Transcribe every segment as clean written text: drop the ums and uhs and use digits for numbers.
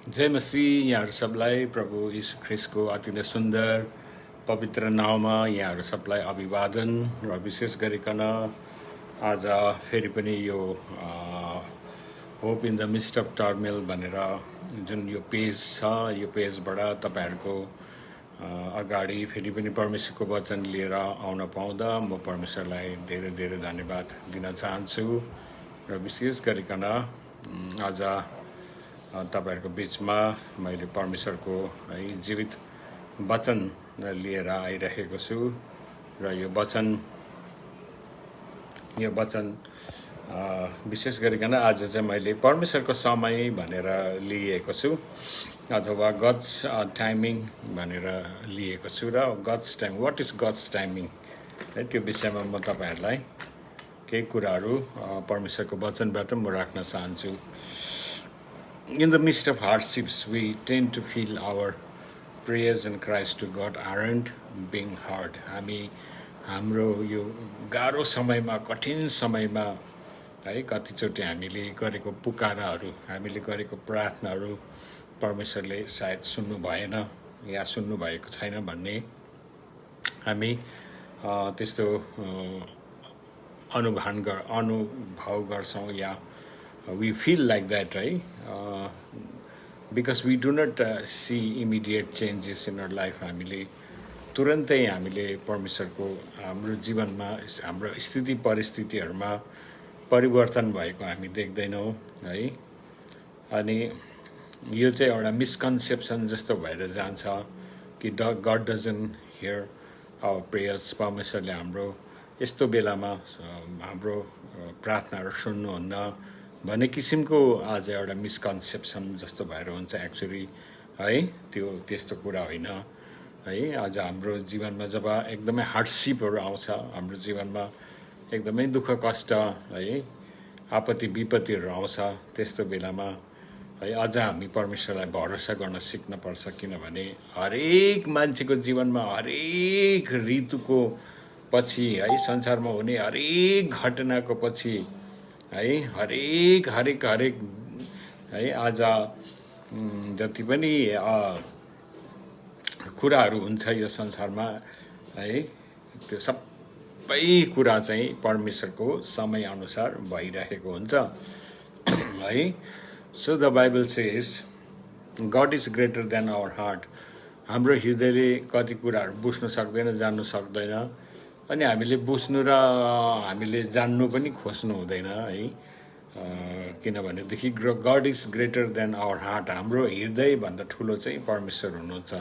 जय मसीह यहाँहरू सबलाई प्रभु यीशु ख्रिस्टको अति नै सुन्दर पवित्र नाउँमा यहाँहरू सबलाई अभिवादन र विशेष गरिकन आज फेरि पनि यो hope in the mist of turmoil भनेर जुन यो पेज छ यो पेजबाट तपाईहरुको अगाडि फेरि पनि परमेश्वरको वचन लिएर आउन पाउँदा म परमेश्वरलाई धेरै धेरै धन्यवाद दिन चाहन्छु र विशेष गरिकन आज तपाईहरुको बीचमा मैले परमेश्वरको है जीवित वचन लिएर आइरहेको छु र यो वचन विशेष गरिकन आज चाहिँ मैले परमेश्वरको समय भनेर लिएको छु अथवा गड्स टाइमिङ भनेर लिएको छु र gods time what is gods timing है त्यो विषयमा म तपाईहरुलाई केही कुराहरू परमेश्वरको वचनबाट म राख्न चाहन्छु। In the midst of hardships, we tend to feel our prayers and cries to God aren't being heard. हाम्रो यो गाह्रो समयमा कठिन समयमा है कतिचोटि हामीले गरेको पुकाराहरू हामीले गरेको प्रार्थनाहरू परमेश्वरले सायद सुन्नु भएन या सुन्नु भएको छैन भन्ने हामी त्यस्तो अनुभव गर्छौं या we feel like that, right? Because we do not see immediate changes in our life. हामीले तुरन्तै हामीले परमेश्वरको हाम्रो जीवनमा हाम्रो स्थिति परिस्थितिहरुमा परिवर्तन भएको हामी देख्दैनौं है। अनि यो चाहिँ एउटा मिसकन्सेप्सन जस्तो भएर जान्छ कि God doesn't hear our prayers. परमेश्वरले हाम्रो यस्तो बेलामा हाम्रो प्रार्थनाहरू सुन्नुहुन्न भन्ने किसिमको आज एउटा मिसकन्सेप्सन जस्तो भएर हुन्छ एक्चुअली है त्यो त्यस्तो कुरा होइन है। आज हाम्रो जीवनमा जब एकदमै हार्डशिपहरू आउँछ हाम्रो जीवनमा एकदमै दुःख कष्ट है आपत्ति विपत्तिहरू आउँछ त्यस्तो बेलामा है अझ हामी परमेश्वरलाई भरोसा गर्न सिक्न पर्छ किनभने हरेक मान्छेको जीवनमा हरेक ऋतुको पछि है संसारमा हुने हरेक घटनाको पछि है हरेक है आज जति पनि कुराहरू हुन्छ यो संसारमा है त्यो सबै कुरा चाहिँ परमेश्वरको समय अनुसार भइरहेको हुन्छ है। So the Bible says God is greater than our heart. हाम्रो हृदयले कति कुराहरू बुझ्न सक्दैन जान्नु सक्दैन अनि हामीले बुझ्नु र हामीले जान्नु पनि खोज्नु हुँदैन है किनभनेदेखि God is greater than our heart. हाम्रो हृदय भन्दा ठुलो चाहिँ परमेश्वर हुनुहुन्छ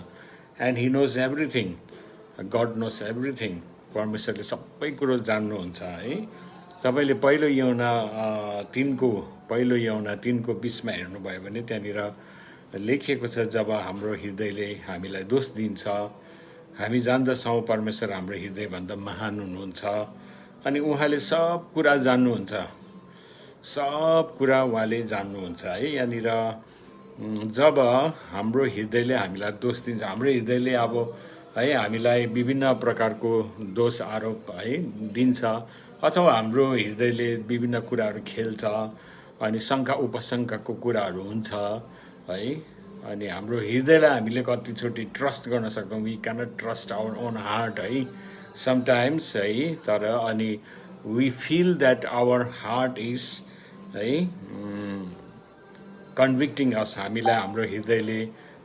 and he knows everything. God knows everything. परमेश्वरले सबै कुरो जान्नुहुन्छ है। तपाईले पहिलो यूहन्ना 3:3को 20मा हेर्नुभयो भने त्यहाँनिर लेखिएको छ जब हाम्रो हृदयले हामीलाई दोष दिन्छ हामी जान्दछौं परमेश्वर हाम्रो हृदयभन्दा महान हुनुहुन्छ अनि उहाँले सब कुरा जान्नुहुन्छ सब कुरा उहाँले जान्नुहुन्छ है। यहाँनिर जब हाम्रो हृदयले हामीलाई दोष दिन्छ हाम्रो हृदयले अब है हामीलाई विभिन्न प्रकारको दोष आरोप है दिन्छ अथवा हाम्रो हृदयले विभिन्न कुराहरू खेल्छ अनि शंका उपशंकाको कुराहरू हुन्छ है अनि हाम्रो हृदयलाई हामीले कतिचोटि ट्रस्ट गर्न सक्छौं। We cannot trust our own heart है समटाइम्स है तर अनि we feel that our heart is है कन्भिक्टिङ अस। हामीलाई हाम्रो हृदयले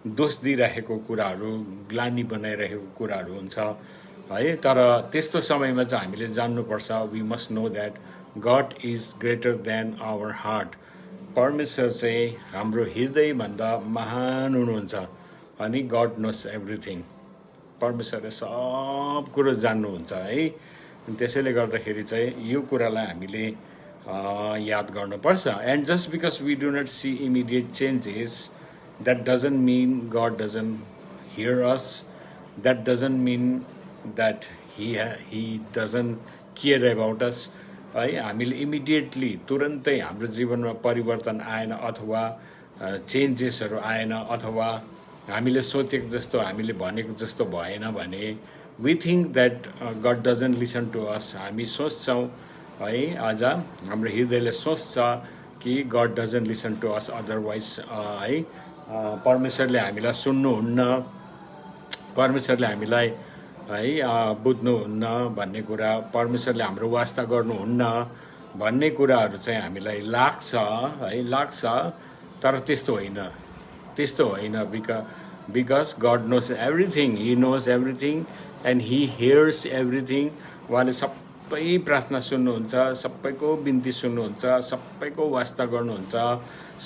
दोष दिइरहेको कुराहरू ग्लानी बनाइरहेको कुराहरू हुन्छ है तर त्यस्तो समयमा चाहिँ हामीले जान्नुपर्छ we must know that God is greater than our heart. परमेश्वर चाहिँ हाम्रो हृदयभन्दा महान हुनुहुन्छ अनि गॉड नोस एभ्रिथिङ। परमेश्वरले सब कुरो जान्नुहुन्छ है। त्यसैले गर्दाखेरि चाहिँ यो कुरालाई हामीले याद गर्नुपर्छ। And just because we do not see immediate changes that doesn't mean God doesn't hear us. That doesn't mean that he doesn't care about us है। हामीले इमिडिएटली तुरन्तै हाम्रो जीवनमा परिवर्तन आएन अथवा चेन्जेसहरू आएन अथवा हामीले सोचेको जस्तो हामीले भनेको जस्तो भएन भने we think that God doesn't listen to us. हामी सोच्छौं है आज हाम्रो हृदयले सोच्छ कि God doesn't listen to us otherwise है परमेश्वरले हामीलाई सुन्नुहुन्न, परमेश्वरले हामीलाई बुझ्नुहुन्न भन्ने कुरा, परमेश्वरले हाम्रो वास्ता गर्नुहुन्न भन्ने कुराहरू चाहिँ हामीलाई लाग्छ। तर त्यस्तो होइन because God knows everything, he knows everything and he hears everything. उहाँले सबै प्रार्थना सुन्नुहुन्छ, सबैको बिन्ती सुन्नुहुन्छ, सबैको वास्ता गर्नुहुन्छ,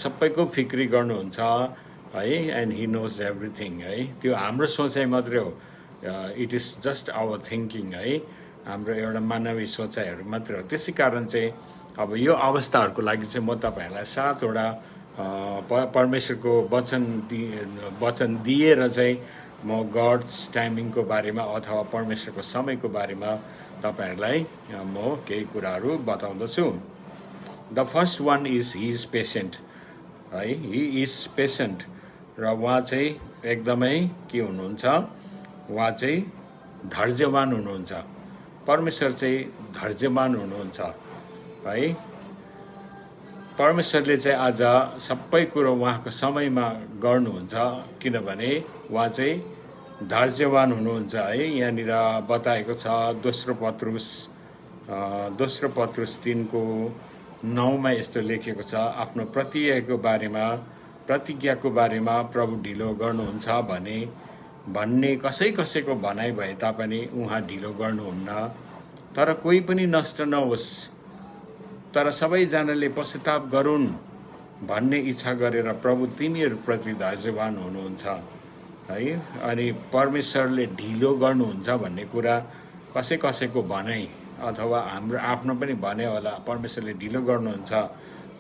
सबैको फिक्री गर्नुहुन्छ एन्ड हि नोज एभ्रिथिङ त्यो हाम्रो सोचाइ मात्रै हो। It is just our thinking हाम्रो एउटा मानवीय सोचाइहरू मात्रै हो। त्यसै कारण चाहिँ अब यो अवस्थाहरूको लागि चाहिँ म तपाईँहरूलाई 7वटा परमेश्वरको वचन दिएर चाहिँ म गड्स टाइमिङको बारेमा अथवा परमेश्वरको समयको बारेमा तपाईँहरूलाई म केही कुराहरू बताउँदछु। The first one is he is patient he is patient. र उहाँ चाहिँ एकदमै के हुनुहुन्छ, उहाँ चाहिँ धैर्यवान हुनुहुन्छ। परमेश्वर चाहिँ धैर्यवान हुनुहुन्छ परमेश्वरले चाहिँ आज सबै कुरो उहाँको समयमा गर्नुहुन्छ, किनभने उहाँ चाहिँ धैर्यवान हुनुहुन्छ यहाँनिर बताएको छ दोस्रो पत्रुस 3:9 यस्तो लेखेको छ, आफ्नो प्रतिज्ञाको बारेमा प्रभु ढिलो गर्नुहुन्छ भन्ने कसैको भनाइ भए तापनि उहाँ ढिलो गर्नुहुन्न, तर कोही पनि नष्ट नहोस् तर सबैजनाले पश्चाताप गरून् भन्ने इच्छा गरेर प्रभु तिमीहरूप्रति धैर्यवान हुनुहुन्छ अनि परमेश्वरले ढिलो गर्नुहुन्छ भन्ने कुरा कसैको भनाइ अथवा हाम्रो आफ्नो पनि भने होला, परमेश्वरले ढिलो गर्नुहुन्छ,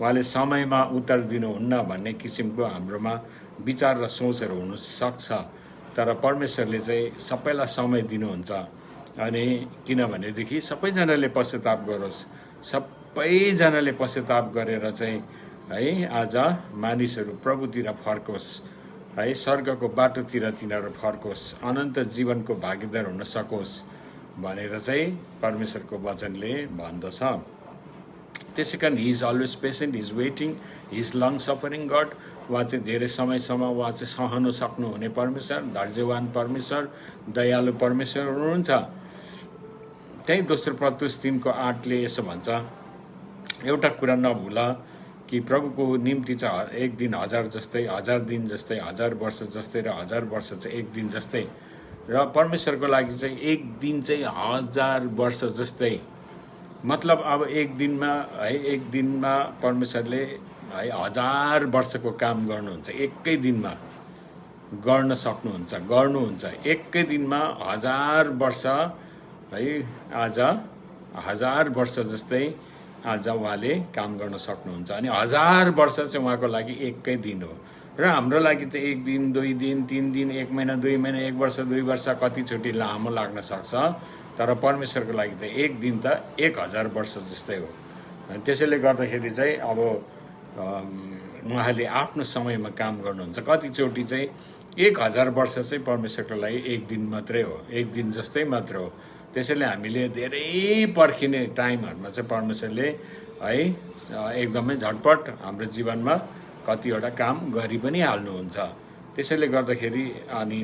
उहाँले समयमा उत्तर दिनुहुन्न भन्ने किसिमको हाम्रोमा विचार र सोचहरू हुनसक्छ। तर परमेश्वरले चाहिँ सबैलाई समय दिनुहुन्छ अनि किनभनेदेखि सबैजनाले पश्चाताप गरोस्, सबैजनाले पश्चाताप गरेर चाहिँ आज मानिसहरू प्रभुतिर फर्कोस् स्वर्गको बाटोतिर तिनीहरू फर्कोस्, अनन्त जीवनको भागीदार हुन सकोस् भनेर चाहिँ परमेश्वरको वचनले भन्दछ। त्यसै कारण he is always patient, he is waiting, he is long suffering God. उहाँ चाहिँ धेरै समयसम्म उहाँ चाहिँ सहनु सक्नुहुने परमेश्वर, धैर्यवान परमेश्वर, दयालु परमेश्वर हुनुहुन्छ। त्यही दोस्रो पत्रुस 3:8 यसो भन्छ, एउटा कुरा नभुल कि प्रभुको निम्ति चाहिँ एक दिन 1000 जस्तै, 1000 दिन जस्तै, 1000 वर्ष जस्तै र 1000 वर्ष चाहिँ एक दिन जस्तै, र परमेश्वरको लागि चाहिँ एक दिन चाहिँ 1000 वर्ष जस्तै। मतलब अब एक दिनमा परमेश्वरले 1000 वर्षको काम गर्नुहुन्छ, एकै दिनमा गर्नुहुन्छ एकै दिनमा 1000 वर्ष आज 1000 वर्ष जस्तै आज उहाँले काम गर्न सक्नुहुन्छ। अनि 1000 वर्ष चाहिँ उहाँको लागि एकै दिन हो र हाम्रो लागि चाहिँ एक दिन, 2 दिन, 3 दिन, 1 महिना, 2 महिना, 1 वर्ष, 2 वर्ष कतिचोटि लामो लाग्न सक्छ, तर परमेश्वरको लागि त एक दिन त 1000 वर्ष जस्तै हो। त्यसैले गर्दाखेरि चाहिँ अब उहाँले आफ्नो समयमा काम गर्नुहुन्छ। कतिचोटि चाहिँ 1000 वर्ष चाहिँ परमेश्वरको लागि एक दिन मात्रै हो, एक दिन जस्तै मात्र हो। त्यसैले हामीले धेरै पर्खिने टाइमहरूमा चाहिँ परमेश्वरले एकदमै झटपट हाम्रो जीवनमा कतिवटा काम गरि पनि हाल्नुहुन्छ। त्यसैले गर्दाखेरि अनि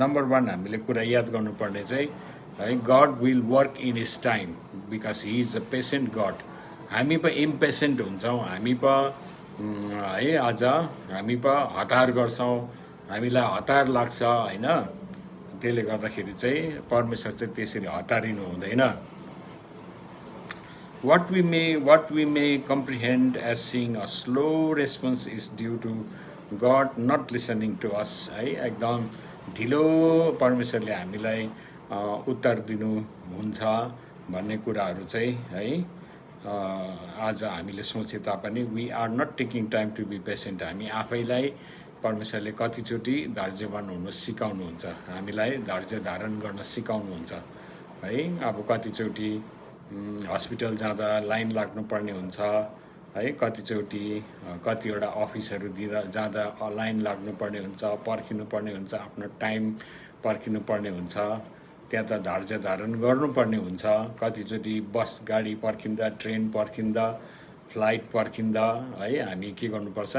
नम्बर 1 हामीले कुरा याद गर्नुपर्ने चाहिँ God will work in his time because he is a patient God. हामी पो इम्पेसेन्ट हुन्छौँ, हामी पो आज हामी पो हतार गर्छौँ, हामीलाई हतार लाग्छ होइन। त्यसले गर्दाखेरि चाहिँ परमेश्वर चाहिँ त्यसरी हतारिनु हुँदैन। What we may comprehend as seeing a slow response is due to God not listening to us एकदम ढिलो परमेश्वरले हामीलाई उत्तर दिनुहुन्छ भन्ने कुराहरू चाहिँ आज हामीले सोचे तापनि we are not taking time to be patient. हामी आफैलाई परमेश्वरले कतिचोटि धैर्यवान हुन सिकाउनुहुन्छ, हामीलाई धैर्य धारण गर्न सिकाउनुहुन्छ अब कतिचोटि हस्पिटल जाँदा लाइन लाग्नुपर्ने हुन्छ कतिचोटि कतिवटा अफिसहरू जाँदा लाइन लाग्नुपर्ने हुन्छ, पर्खिनुपर्ने हुन्छ, आफ्नो टाइम पर्खिनुपर्ने हुन्छ, त्यहाँ त धैर्य धारण गर्नुपर्ने हुन्छ। कतिचोटि बस गाडी पर्खिँदा, ट्रेन पर्खिँदा, फ्लाइट पर्खिँदा हामी के गर्नुपर्छ,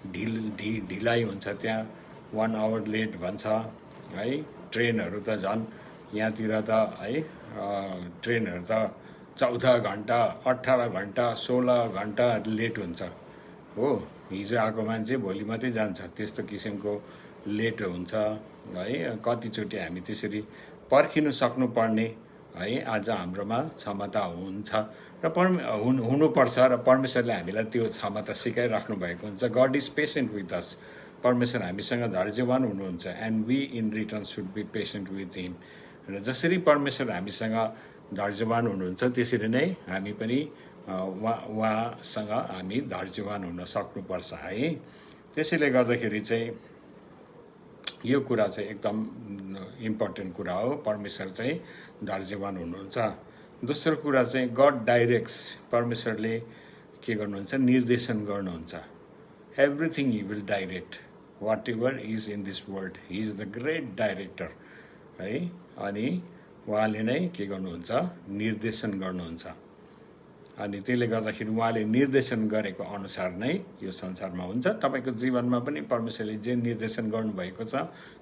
ढिलाइ हुन्छ त्यहाँ 1 आवर लेट भन्छ है। ट्रेनहरू त झन् यहाँतिर त है ट्रेनहरू त 14 घन्टा 18 घन्टा 16 घन्टा लेट हुन्छ हो। हिजो आएको मान्छे भोलि मात्रै जान्छ, त्यस्तो किसिमको लेट हुन्छ है। कतिचोटि हामी त्यसरी पर्खिनु सक्नुपर्ने है आज हाम्रोमा क्षमता हुन्छ र हुनुपर्छ र परमेश्वरले हामीलाई त्यो क्षमता सिकाइराख्नु भएको हुन्छ। God is patient with us. परमेश्वर हामीसँग धैर्यवान हुनुहुन्छ and we in return should be patient with him. र जसरी परमेश्वर हामीसँग धैर्यवान हुनुहुन्छ त्यसरी नै हामी पनि उहाँसँग हामी धैर्यवान हुन सक्नुपर्छ है। त्यसैले गर्दाखेरि चाहिँ यो कुरा चाहिँ एकदम इम्पोर्टेन्ट कुरा हो। परमेश्वर चाहिँ धैर्यवान हुनुहुन्छ। दोस्रो कुरा चाहिँ गड डाइरेक्ट्स। परमेश्वरले के गर्नुहुन्छ? निर्देशन गर्नुहुन्छ। Everything he will direct whatever is in this world. He is the great director है। अनि उहाँले नै के गर्नुहुन्छ? निर्देशन गर्नुहुन्छ। अनि त्यसले गर्दाखेरि उहाँले निर्देशन गरेको अनुसार नै यो संसारमा हुन्छ। तपाईँको जीवनमा पनि परमेश्वरले जे निर्देशन गर्नुभएको छ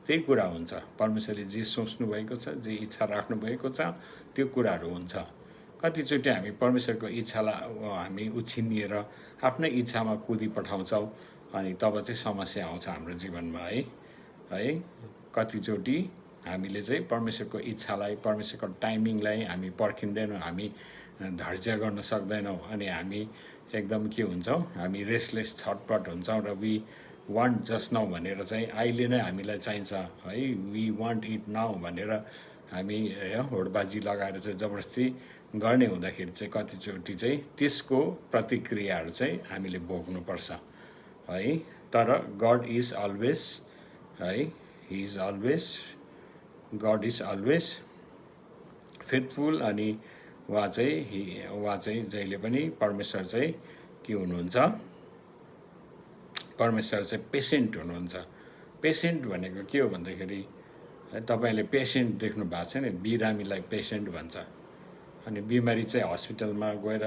त्यही कुरा हुन्छ। परमेश्वरले जे सोच्नु भएको छ, जे इच्छा राख्नु भएको छ त्यो कुराहरू हुन्छ। कतिचोटि हामी परमेश्वरको इच्छालाई हामी उछिनिएर आफ्नै इच्छामा कुदी पठाउँछौँ अनि तब चाहिँ समस्या आउँछ हाम्रो जीवनमा है। कतिचोटि हामीले चाहिँ परमेश्वरको इच्छालाई, परमेश्वरको टाइमिङलाई हामी पर्खिँदैनौँ, हामी धैर्य गर्न सक्दैनौँ अनि हामी एकदम के हुन्छौँ? हामी रेस्टलेस छटपट हुन्छौँ र वी वान्ट जस्ट नाउ भनेर चाहिँ अहिले नै हामीलाई चाहिन्छ है। वी वान्ट इट नाउ भनेर हामी होडबाजी लगाएर चाहिँ जबरजस्ती गर्ने हुँदाखेरि चाहिँ कतिचोटि चाहिँ त्यसको प्रतिक्रियाहरू चाहिँ हामीले भोग्नुपर्छ है। तर गड इज अलवेज है, he is always, God is always faithful. अनि उहाँ चाहिँ जहिले पनि परमेश्वर चाहिँ के हुनुहुन्छ? परमेश्वर चाहिँ पेसेन्ट हुनुहुन्छ। पेसेन्ट भनेको के हो भन्दाखेरि तपाईँले पेसेन्ट देख्नु भएको छ नि, बिरामीलाई पेसेन्ट भन्छ। अनि बिमारी चाहिँ हस्पिटलमा गएर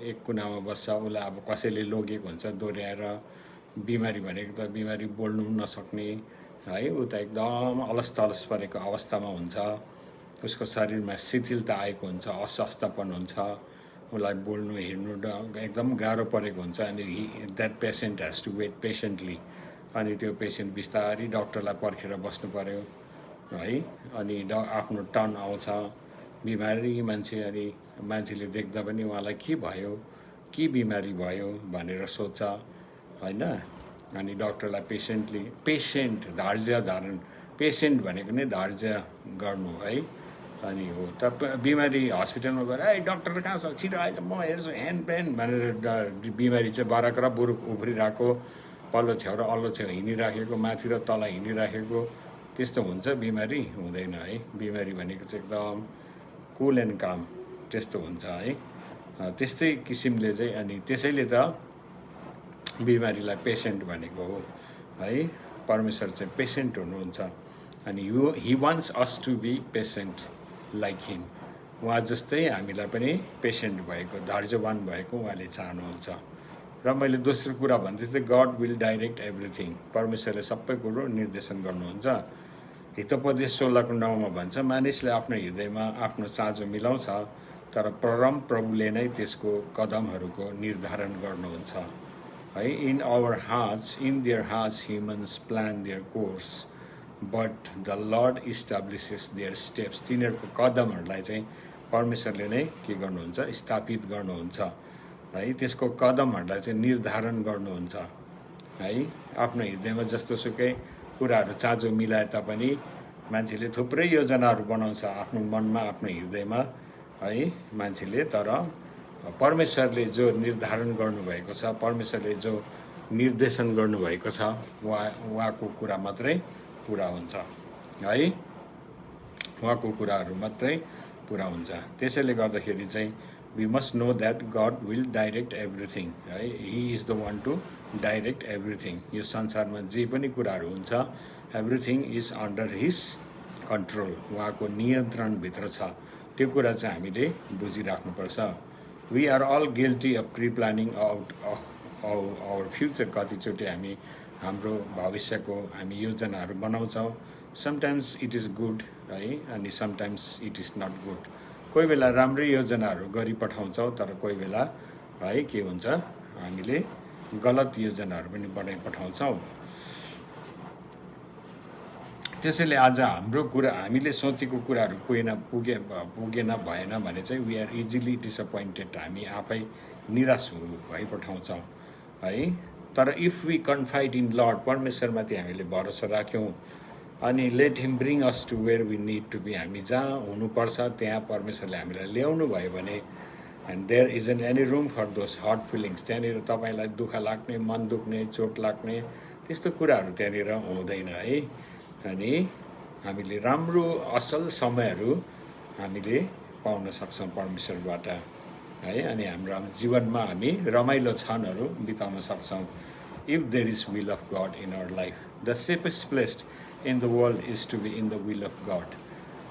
एक कुनामा बस्छ, उसलाई अब कसैले लगेको हुन्छ दोहोऱ्याएर। बिमारी भनेको त बिमारी बोल्नु पनि नसक्ने है, ऊ त एकदम अलस तलस परेको अवस्थामा हुन्छ। उसको शरीरमा शिथिलता आएको हुन्छ, अस्वस्थपन हुन्छ, उसलाई बोल्नु हिँड्नु एकदम गाह्रो परेको हुन्छ। अनि that patient has to wait patiently. अनि त्यो पेसेन्ट बिस्तारै डक्टरलाई पर्खेर बस्नु पर्यो है। अनि आफ्नो टर्न आउँछ। बिमारी मान्छे, अनि मान्छेले देख्दा पनि उहाँलाई के भयो, के बिमारी भयो भनेर सोध्छ होइन। अनि डक्टरलाई पेसेन्ट धैर्य धारण, पेसेन्ट भनेको नै धैर्य गर्नु है। अनि हो त बिमारी हस्पिटलमा गएर ए डक्टर कहाँ छ, छिटो आइज म हेर्छु ह्यान्ड पेन भनेर बिमारी चाहिँ बाराक्रा बुरुक उफ्रिरहेको, पल्लो छेउ र अल्लो छेउ हिँडिराखेको, माथि र तल हिँडिराखेको, त्यस्तो हुन्छ बिमारी? हुँदैन है। बिमारी भनेको चाहिँ एकदम कुल एन्ड काम त्यस्तो हुन्छ है। त्यस्तै किसिमले चाहिँ अनि त्यसैले त बिमारीलाई पेसेन्ट भनेको हो है। परमेश्वर चाहिँ पेसेन्ट हुनुहुन्छ। अनि he wants us to be patient like him. उहाँ जस्तै हामीलाई पनि पेसेन्ट भएको, धैर्यवान भएको उहाँले चाहनुहुन्छ। र मैले दोस्रो कुरा भन्दै थिएँ, गड विल डाइरेक्ट एभ्रिथिङ। परमेश्वरले सबै कुरो निर्देशन गर्नुहुन्छ। हितोपदेश 16:9 भन्छ, मानिसले आफ्नो हृदयमा आफ्नो साँझो मिलाउँछ तर परम प्रभुले नै त्यसको कदमहरूको निर्धारण गर्नुहुन्छ है। In their hearts humans plan their course but the Lord establishes their steps. तिनीहरूको कदमहरूलाई चाहिँ परमेश्वरले नै के गर्नुहुन्छ? स्थापित गर्नुहुन्छ है। त्यसको कदमहरूलाई चाहिँ निर्धारण गर्नुहुन्छ है। आफ्नो हृदयमा जस्तो सुकै कुराहरू चाँजो मिलाए तापनि मान्छेले थुप्रै योजनाहरू बनाउँछ आफ्नो मनमा, आफ्नो हृदयमा है मान्छेले। तर परमेश्वरले जो निर्धारण गर्नुभएको छ, परमेश्वरले जो निर्देशन गर्नुभएको छ उहाँको कुरा मात्रै पुरा हुन्छ है। उहाँको कुराहरू मात्रै पुरा हुन्छ। त्यसैले गर्दाखेरि चाहिँ we must know that God will direct everything है। He is the one to direct everything. यो संसारमा जे पनि कुराहरू हुन्छ everything is under his control. उहाँको नियन्त्रणभित्र छ। त्यो कुरा चाहिँ हामीले बुझिराख्नुपर्छ। We are all guilty of pre planning our future कतिचोटि हामी हाम्रो भविष्यको हामी योजनाहरू बनाउँछौँ समटाइम्स इट इज गुड है अनि sometimes it is not good कोही बेला राम्रै योजनाहरू गरिपठाउँछौँ तर कोही बेला है के हुन्छ हामीले गलत योजनाहरू पनि बनाइपठाउँछौँ त्यसैले आज हाम्रो कुरा हामीले सोचेको कुराहरू पुगेन भएन भने चाहिँ वी आर इजिली डिसअपोइन्टेड हामी आफै निराश भइपठाउँछौँ है तर if we confide in Lord परमेश्वरमाथि हामीले भरोसा राख्यौँ अनि let him bring us to where we need to be हामी जहाँ हुनुपर्छ त्यहाँ परमेश्वरले हामीलाई ल्याउनु भयो भने and there isn't any room for those hurt feelings त्यहाँनिर तपाईँलाई दुःख लाग्ने मन दुख्ने चोट लाग्ने त्यस्तो कुराहरू त्यहाँनिर हुँदैन है अनि हामीले राम्रो असल समयहरू हामीले पाउन सक्छौँ परमेश्वरबाट है अनि हाम्रो जीवनमा हामी रमाइलो क्षणहरू बिताउन सक्छौँ if there is will of God in our life the safest place in the world is to be in the will of God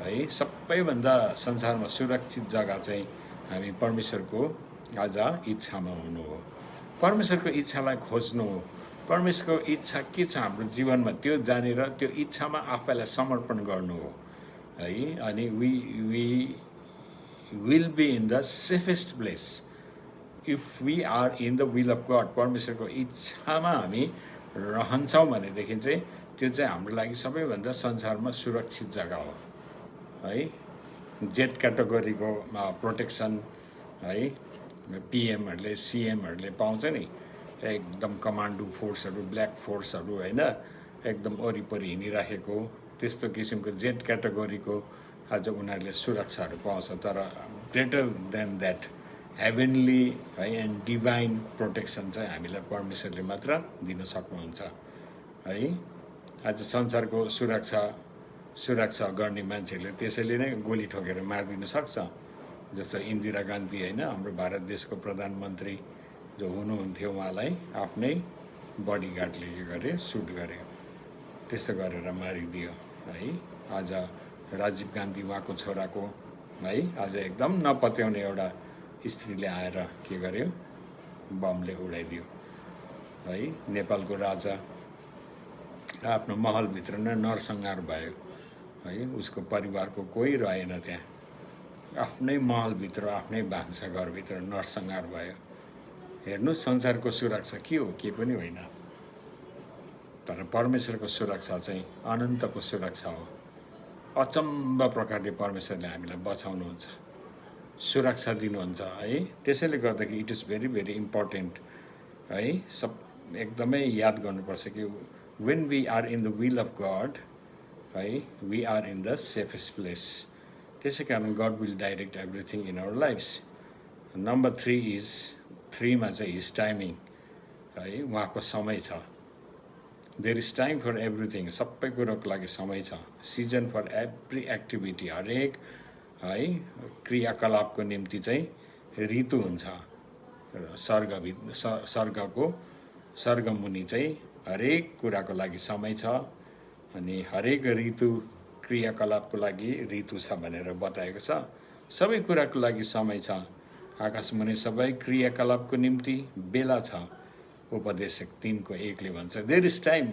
है सबैभन्दा संसारमा सुरक्षित जग्गा चाहिँ हामी परमेश्वरको आज इच्छामा हुनु हो परमेश्वरको इच्छालाई खोज्नु हो परमेश्वरको इच्छा के छ हाम्रो जीवनमा त्यो जानेर त्यो इच्छामा आफैलाई समर्पण गर्नु हो है अनि we will be in the safest place if we are in the will of God परमेश्वरको इच्छामा हामी रहन्छौँ भनेदेखि चाहिँ त्यो चाहिँ हाम्रो लागि सबैभन्दा संसारमा सुरक्षित जग्गा हो है जेट क्याटेगोरीको प्रोटेक्सन है पिएमहरूले सिएमहरूले पाउँछ नि एकदम कमान्डो फोर्सहरू ब्ल्याक फोर्सहरू होइन एकदम वरिपरि हिँडिराखेको त्यस्तो किसिमको जेट क्याटेगोरीको आज उनीहरूले सुरक्षाहरू पाउँछ तर ग्रेटर देन द्याट हेभेनली है एन्ड डिभाइन प्रोटेक्सन चाहिँ हामीलाई परमेश्वरले मात्र दिन सक्नुहुन्छ है आज संसारको सुरक्षा गर्ने मान्छेहरूले त्यसैले नै गोली ठोकेर मारिदिन सक्छ जस्तो इन्दिरा गान्धी होइन हाम्रो भारत देशको प्रधानमन्त्री जो हुनुहुन्थ्यो उहाँलाई आफ्नै बडीगार्डले के गरे सुट गरे त्यस्तो गरेर मारिदियो है आज राजीव गान्धी उहाँको छोराको है आज एकदम नपत्याउने एउटा स्त्रीले आएर के गर्यो बमले उडाइदियो है नेपालको राजा आफ्नो महलभित्र नै नरसंहार भयो है उसको परिवारको कोही रहेन त्यहाँ आफ्नै महलभित्र आफ्नै भान्साघरभित्र नरसंहार भयो हेर्नु संसारको सुरक्षा के हो के पनि होइन तर परमेश्वरको सुरक्षा चाहिँ अनन्तको सुरक्षा हो अचम्म प्रकारले परमेश्वरले हामीलाई बचाउनुहुन्छ सुरक्षा दिनुहुन्छ है त्यसैले गर्दाखेरि it is very very important है सब एकदमै याद गर्नुपर्छ कि when we are in the will of God है we are in the safest place त्यसै कारण God will direct everything in our lives number 3 is 3 मा चाहिँ his timing है उहाँको समय छ there is time for everything सबै कुरोको लागि समय छ season for every activity हरेक है क्रियाकलापको निम्ति चाहिँ ऋतु हुन्छ स्वर्गमुनि चाहिँ हरेक कुराको लागि समय छ अनि हरेक ऋतु क्रियाकलापको लागि ऋतु छ भनेर बताएको छ सबै कुराको लागि समय छ आकाशमुनि सबै क्रियाकलापको निम्ति बेला छ उपदेशक 3:1 भन्छ there is time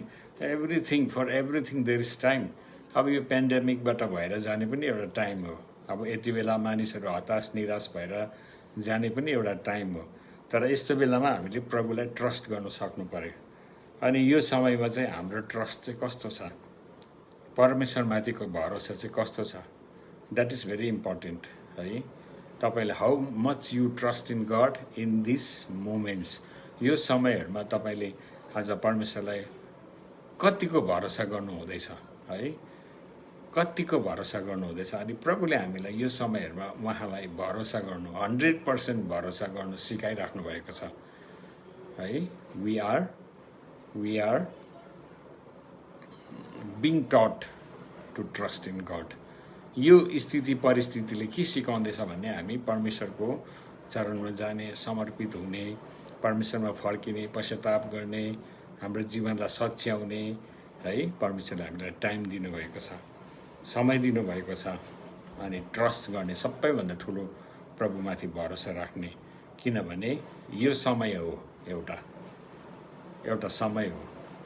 everything for everything there is time अब यो पेन्डेमिकबाट भएर जाने पनि एउटा टाइम हो अब यति बेला मानिसहरू हताश निराश भएर जाने पनि एउटा टाइम हो तर यस्तो बेलामा हामीले प्रभुलाई ट्रस्ट गर्न सक्नु पर्यो अनि यो समयमा चाहिँ हाम्रो ट्रस्ट चाहिँ कस्तो छ परमेश्वरमाथिको भरोसा चाहिँ कस्तो छ द्याट इज भेरी इम्पोर्टेन्ट है तपाईँले how much you trust in God in this moments यो समयहरूमा तपाईँले आज परमेश्वरलाई कतिको भरोसा गर्नु हुँदैछ है कतिको भरोसा गर्नु हुँदैछ अनि प्रभुले हामीलाई यो समयहरूमा उहाँलाई भरोसा गर्नु 100% भरोसा गर्नु सिकाइराख्नु भएको छ है we are being taught to trust in God यो स्थिति परिस्थितिले के सिकाउँदैछ भन्ने हामी परमेश्वरको चरणमा जाने समर्पित हुने परमेश्वरमा फर्किने पश्चाताप गर्ने हाम्रो जीवनलाई सच्याउने है परमेश्वरले हामीलाई टाइम दिनुभएको छ समय दिनुभएको छ अनि ट्रस्ट गर्ने सबैभन्दा ठुलो प्रभुमाथि भरोसा राख्ने किनभने यो समय हो एउटा एउटा समय हो।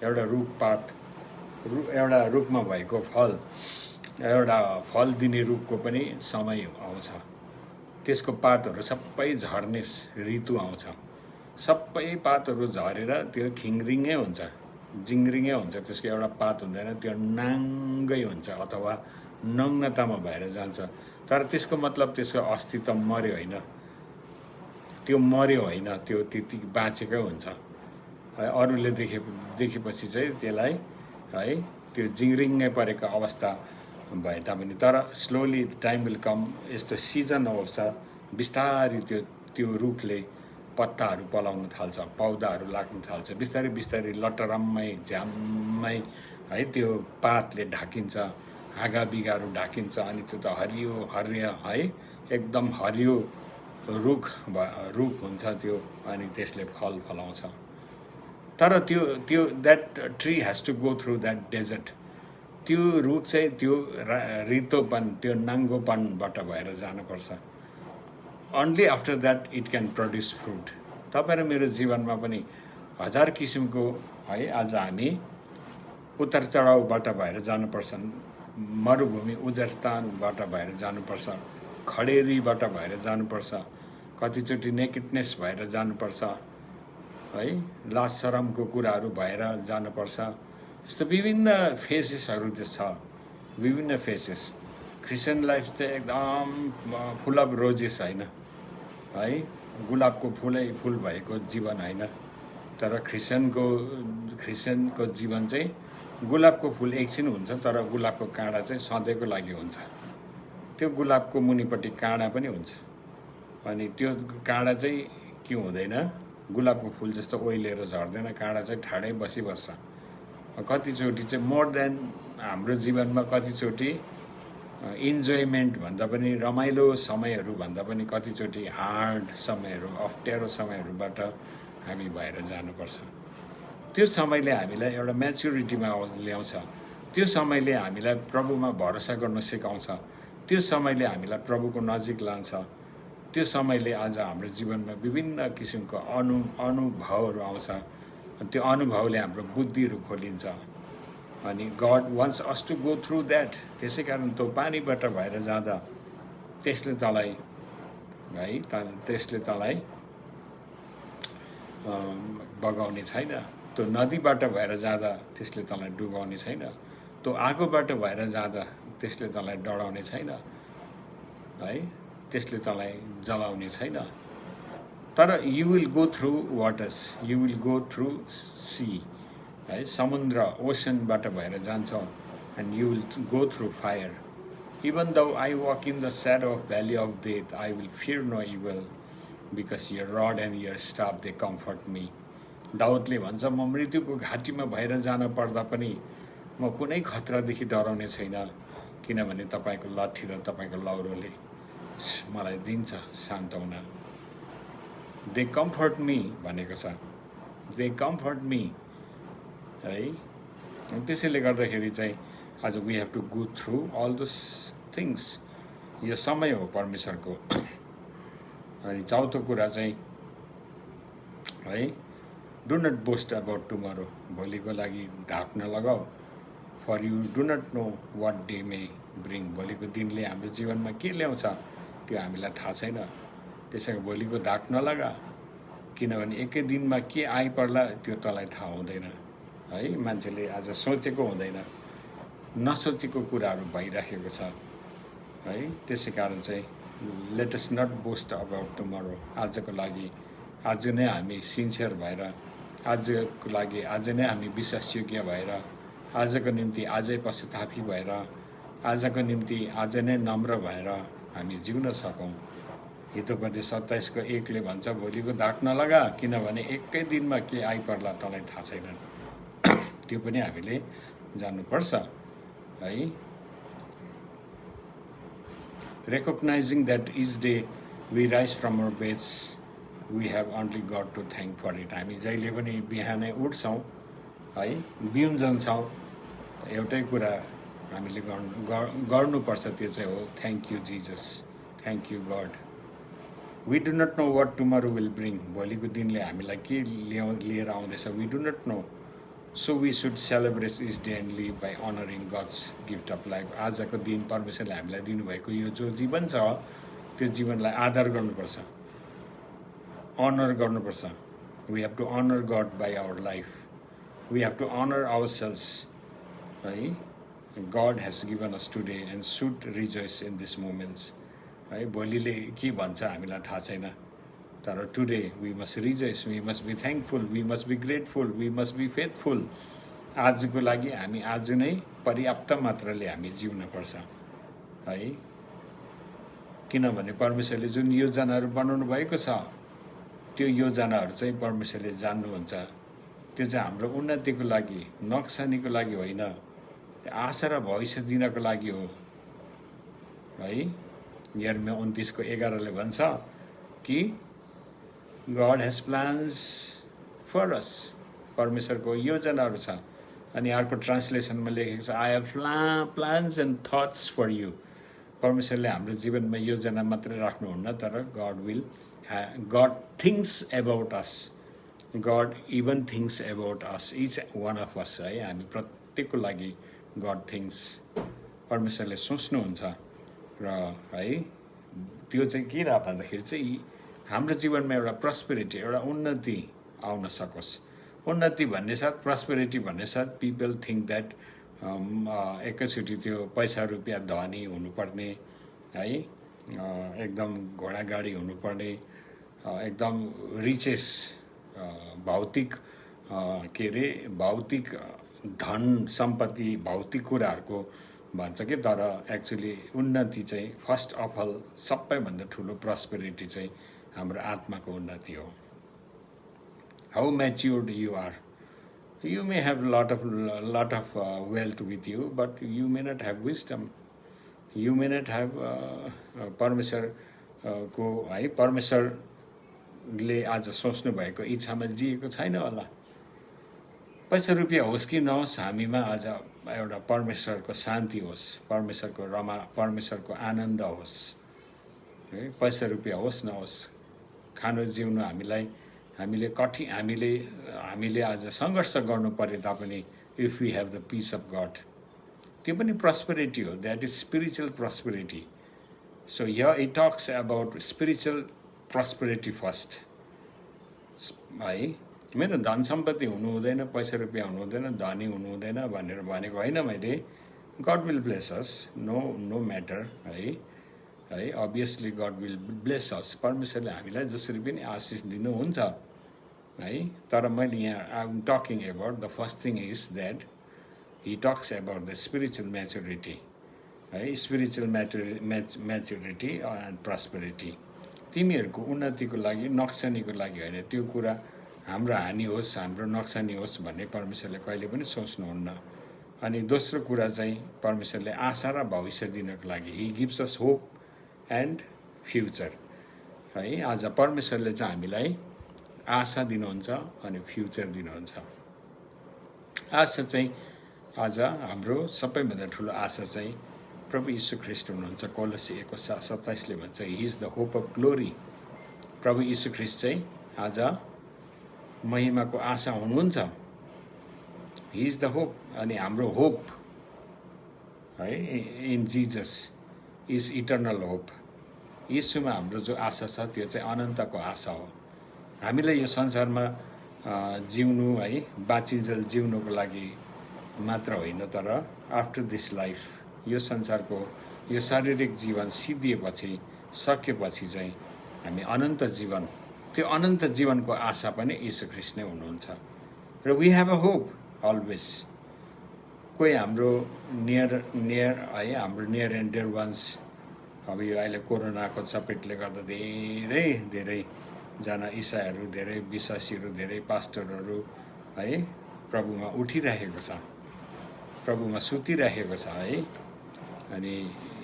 एउटा रुखपात एउटा रुखमा भएको फल, एउटा फल दिने रुखको पनि समय आउँछ। त्यसको पातहरू सबै झर्ने ऋतु आउँछ। सबै पातहरू झरेर त्यो खिङ्रिङै हुन्छ, जिङ्रिङै हुन्छ, त्यसको एउटा पात हुँदैन, त्यो नाङ्गै हुन्छ अथवा नग्नतामा भएर जान्छ। तर त्यसको मतलब त्यसको अस्तित्व मर्यो होइन, त्यो मर्यो होइन, त्यो त्यति बाँचेकै हुन्छ है। अरूले देखेपछि चाहिँ त्यसलाई है त्यो जिङ्रिङै परेको अवस्था भए तापनि, तर स्लोली टाइम विल कम, यस्तो सिजन आउँछ, बिस्तारै त्यो रुखले पत्ताहरू पलाउन थाल्छ, पौधाहरू लाग्न थाल्छ, बिस्तारै बिस्तारै लटरम्मै झ्याम्मै है त्यो पातले ढाकिन्छ, हाँगाबिगाहरू ढाकिन्छ, अनि त्यो त हरियो हरियो है एकदम हरियो रुख हुन्छ त्यो, अनि त्यसले फल फलाउँछ। तर त्यो that tree has to go through that desert. त्यो रुख चाहिँ त्यो रितोपन, त्यो नाङ्गोपनबाट भएर जानुपर्छ। Only after that it can produce fruit. तपाईँ र मेरो जीवनमा पनि हजार किसिमको है आज हामी उतार चढाउबाट भएर जानुपर्छ, मरुभूमि उजारस्थानबाट भएर जानुपर्छ, खडेरीबाट भएर जानुपर्छ, कतिचोटि नेकेडनेस भएर जानुपर्छ है, लाज शरमको कुराहरू भएर जानुपर्छ। यस्तो विभिन्न फेसेसहरू छ, विभिन्न फेसेस। क्रिस्चियन लाइफ चाहिँ एकदम फुल अफ रोजेस होइन है, गुलाबको फुलै फुल भएको जीवन होइन। तर क्रिस्चियनको जीवन चाहिँ गुलाबको फुल एकछिन हुन्छ, तर गुलाबको काँडा चाहिँ सधैँको लागि हुन्छ। त्यो गुलाबको मुनिपट्टि काँडा पनि हुन्छ, अनि त्यो काँडा चाहिँ के हुँदैन, गुलाबको फुल जस्तो ओइलेर झर्दैन, काँडा चाहिँ ठाडै बसिबस्छ। कतिचोटि चाहिँ मोर देन हाम्रो जीवनमा कतिचोटि इन्जोयमेन्ट भन्दा पनि, रमाइलो समयहरू भन्दा पनि कतिचोटि हार्ड समयहरू, अप्ठ्यारो समयहरूबाट हामी भएर जानुपर्छ। त्यो समयले हामीलाई एउटा म्याच्युरिटीमा ल्याउँछ, त्यो समयले हामीलाई प्रभुमा भरोसा गर्न सिकाउँछ, त्यो समयले हामीलाई प्रभुको नजिक लान्छ, त्यो समयले आज हाम्रो जीवनमा विभिन्न किसिमको अनुभवहरू आउँछ। त्यो अनुभवले हाम्रो बुद्धिहरू खोलिन्छ, अनि God wants us to go through that. त्यसै कारण त्यो पानीबाट भएर जाँदा त्यसले तँलाई बगाउने छैन, त्यो नदीबाट भएर जाँदा त्यसले तँलाई डुबाउने छैन, त्यो आगोबाट भएर जाँदा त्यसले तँलाई डढाउने छैन है, त्यसले तँलाई जलाउने छैन। तर you will go through waters, you will go through sea है, समुद्र ओसनबाट भएर जान्छौ, and you will go through fire. Even though I walk in the shadow of valley of death, I will fear no evil, because your rod and your staff they comfort me. दाउदले भन्छ, म मृत्युको घाटीमा भएर जान पर्दा पनि म कुनै खतरादेखि डराउने छैन, किनभने तपाईँको लाठी र तपाईँको लौरोले मलाई दिन्छ सान्त्वना। दे कम्फर्ट मी भनेको छ, दे कम्फर्ट मी है। त्यसैले गर्दाखेरि चाहिँ आज we have to go through all those things. यो समय हो परमेश्वरको। अनि चौथो कुरा चाहिँ है, do not boast about tomorrow. भोलिको लागि धाक नलगाऊ, for you do not know what day may bring. भोलिको दिनले हाम्रो जीवनमा के ल्याउँछ त्यो हामीलाई थाहा छैन। त्यसैले भोलिको धाक नलगा, किनभने एकै दिनमा के आइपर्ला त्यो तँलाई थाहा हुँदैन है। मान्छेले आज सोचेको हुँदैन, नसोचेको कुराहरू भइराखेको छ है। त्यसै कारण चाहिँ let us not boast about tomorrow. आजको लागि आज नै हामी सिन्सियर भएर, आजको लागि आज नै हामी विश्वासयोग्य भएर, आजको निम्ति आजै पश्चातापी भएर, आजको निम्ति आज नै नम्र भएर हामी जिउन सकौँ। हितोपदेश 27:1ले भन्छ, भोलिको धाक नलगा, किनभने एकै दिनमा के आइपर्ला तँलाई थाहा छैन। त्यो पनि हामीले जान्नुपर्छ है। Recognizing that each day we rise from our beds, we have only God to thank for it. हामी जहिले पनि बिहानै उठ्छौँ है, बिउन्जन्छौँ, एउटै कुरा हामीले गर्नुपर्छ, त्यो चाहिँ हो thank you Jesus, thank you God we do not know what tomorrow will bring, भोलिको दिनले हामीलाई के लिएर आउँदैछ, we do not know. So we should celebrate is day and live by honouring God's gift of life. आजको दिन परमेश्वरले हामीलाई दिनुभएको यो जो जीवन छ त्यो जीवनलाई आदर गर्नुपर्छ, अनर गर्नुपर्छ. We have to honour God by our life. We have to honour ourselves है. God has given us today and should rejoice in this moments है. भोलिले के भन्छ हामीलाई थाहा छैन, तर today we must rejoice, we must be thankful, we must be grateful, we must be faithful. आजको लागि हामी आज नै पर्याप्त मात्राले हामी जिउनुपर्छ है. किनभने परमेश्वरले जुन योजनाहरू बनाउनु भएको छ त्यो योजनाहरू चाहिँ परमेश्वरले जान्नुहुन्छ. त्यो चाहिँ हाम्रो उन्नतिको लागि, नक्सानीको लागि होइन, आशा र भविष्य दिनको लागि हो है. यर्मिया 29:11 भन्छ कि God has plans for us. परमेश्वरको योजनाहरू छ. अनि अर्को ट्रान्सलेसनमा लेखेको छ I have plans and thoughts for you. परमेश्वरले हाम्रो जीवनमा योजना मात्रै राख्नुहुन्न, तर God thinks about us. God even thinks about us, each one of us है. हामी प्रत्येकको लागि गड थिङ्क्स, परमेश्वरले सोच्नुहुन्छ. र है त्यो चाहिँ के र भन्दाखेरि चाहिँ हाम्रो जीवनमा एउटा प्रस्पेरिटी, एउटा उन्नति आउन सकोस्. उन्नति भन्ने साथ, प्रस्पेरिटी भन्ने साथ पिपल थिङ्क द्याट एकैचोटि त्यो पैसा रुपियाँ धनी हुनुपर्ने है, एकदम घोडागाडी हुनुपर्ने, एकदम रिचेस, भौतिक के अरे भौतिक धन सम्पत्ति, भौतिक कुराहरूको भन्छ कि. तर एक्चुअली उन्नति चाहिँ फर्स्ट अफ अल सबैभन्दा ठुलो प्रस्पेरिटी चाहिँ हाम्रो आत्माको उन्नति हो. How matured you are. You may have lot of wealth with you, but you may not have wisdom. You may not have परमेश्वरको है, परमेश्वरले आज सोच्नु भएको इच्छामा जिएको छैन होला. पैसा रुपियाँ होस् कि नहोस्, हामीमा आज एउटा परमेश्वरको शान्ति होस्, परमेश्वरको आनन्द होस् है. पैसा रुपियाँ होस् नहोस्, खानु जिउनु हामीले आज सङ्घर्ष गर्नु परे तापनि if we have the peace of God, त्यो पनि प्रस्पेरिटी हो. That is spiritual prosperity. So here it talks about spiritual prosperity first है. मेरो धन सम्पत्ति हुनु हुँदैन, पैसा रुपियाँ हुनु हुँदैन, धनी हुनु हुँदैन भनेर भनेको होइन मैले. God will bless us, no matter है. Obviously God will bless us. परमेश्वरले हामीलाई जसरी पनि आशिष दिनुहुन्छ है. तर मैले यहाँ I am talking about the first thing is that he talks about the spiritual maturity है. Spiritual maturity and prosperity. तिमीहरूको उन्नतिको लागि, नक्सानीको लागि होइन. त्यो कुरा हाम्रो हानि होस्, हाम्रो नक्सानी होस् भन्ने परमेश्वरले कहिले पनि सोच्नुहुन्न. अनि दोस्रो कुरा चाहिँ परमेश्वरले आशा र भविष्य दिनको लागि he gives us hope and future है. आज परमेश्वरले चाहिँ हामीलाई आशा दिनुहुन्छ अनि फ्युचर दिनुहुन्छ. आशा चाहिँ आज हाम्रो सबैभन्दा ठुलो आशा चाहिँ प्रभु यीशु ख्रीष्ट हुनुहुन्छ. कोलोसी 1:27 भन्छ he is the hope of glory. प्रभु यीशु ख्रीष्ट चाहिँ आज महिमाको आशा हुनुहुन्छ. He is the hope. अनि हाम्रो होप है in Jesus is eternal hope. यीशुमा हाम्रो जो आशा छ त्यो चाहिँ अनन्तको आशा हो. हामीलाई यो संसारमा जिउनु है, बाँचिन्जेल जिउनुको लागि मात्र होइन, तर आफ्टर दिस लाइफ, यो संसारको यो शारीरिक जीवन सिद्धिएपछि, सकेपछि चाहिँ हामी अनन्त जीवन, त्यो अनन्त जीवनको आशा पनि यीशु ख्रीष्ट नै हुनुहुन्छ. र we have a hope always. कोही हाम्रो नियर है, हाम्रो नियर एन्ड डियर वान्स, अब यो अहिले कोरोनाको चपेटले गर्दा धेरैजना इसाईहरू, धेरै विश्वासीहरू, धेरै पास्टरहरू है प्रभुमा उठिरहेको छ, प्रभुमा सुतिरहेको छ है. अनि